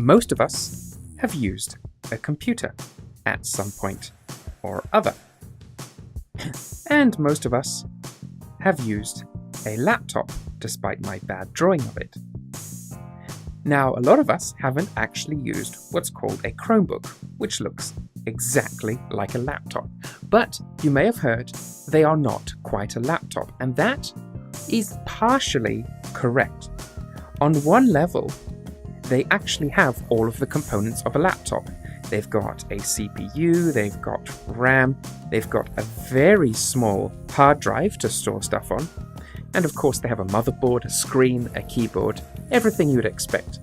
Most of us have used a computer at some point or other. And most of us have used a laptop, despite my bad drawing of it. Now, a lot of us haven't actually used what's called a Chromebook, which looks exactly like a laptop. But you may have heard they are not quite a laptop, and that is partially correct. On one level, they actually have all of the components of a laptop. They've got a CPU, they've got RAM, they've got a very small hard drive to store stuff on, and of course they have a motherboard, a screen, a keyboard, everything you'd expect.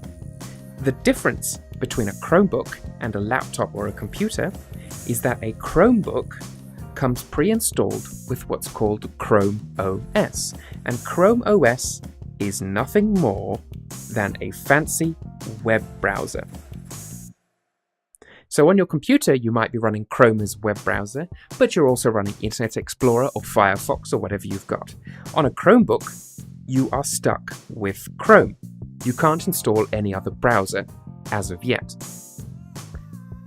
The difference between a Chromebook and a laptop or a computer is that a Chromebook comes pre-installed with what's called Chrome OS, and Chrome OS is nothing more than a fancy web browser. So on your computer, you might be running Chrome as web browser, but you're also running Internet Explorer or Firefox or whatever you've got. On a Chromebook, you are stuck with Chrome. You can't install any other browser as of yet.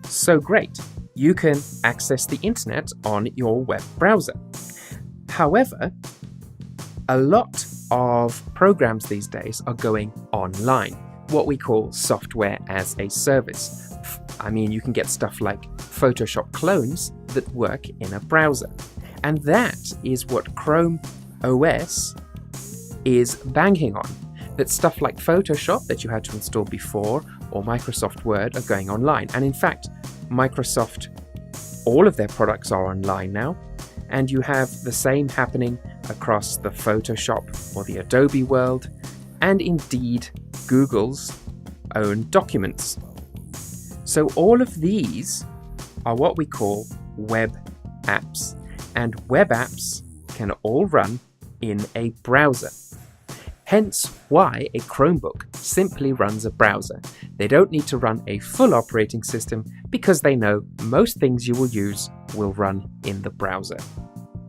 So great, you can access the internet on your web browser. However, a lot of programs these days are going online, what we call software as a service. I mean, you can get stuff like Photoshop clones that work in a browser. And that is what Chrome OS is banking on. That stuff like Photoshop that you had to install before or Microsoft Word are going online. And in fact, Microsoft, all of their products are online now. And you have the same happening across the Photoshop or the Adobe world, and indeed Google's own documents. So all of these are what we call web apps, and web apps can all run in a browser. Hence why a Chromebook simply runs a browser. They don't need to run a full operating system because they know most things you will use will run in the browser.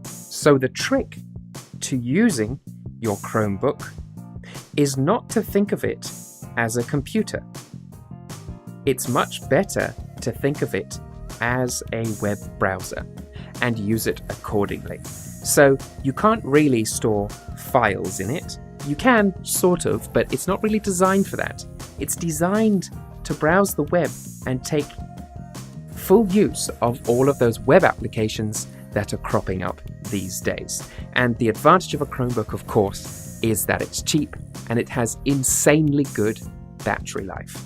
So the trick to using your Chromebook is not to think of it as a computer. It's much better to think of it as a web browser and use it accordingly. So you can't really store files in it. You can, sort of, but it's not really designed for that. It's designed to browse the web and take full use of all of those web applications that are cropping up these days. And the advantage of a Chromebook, of course, is that it's cheap and it has insanely good battery life.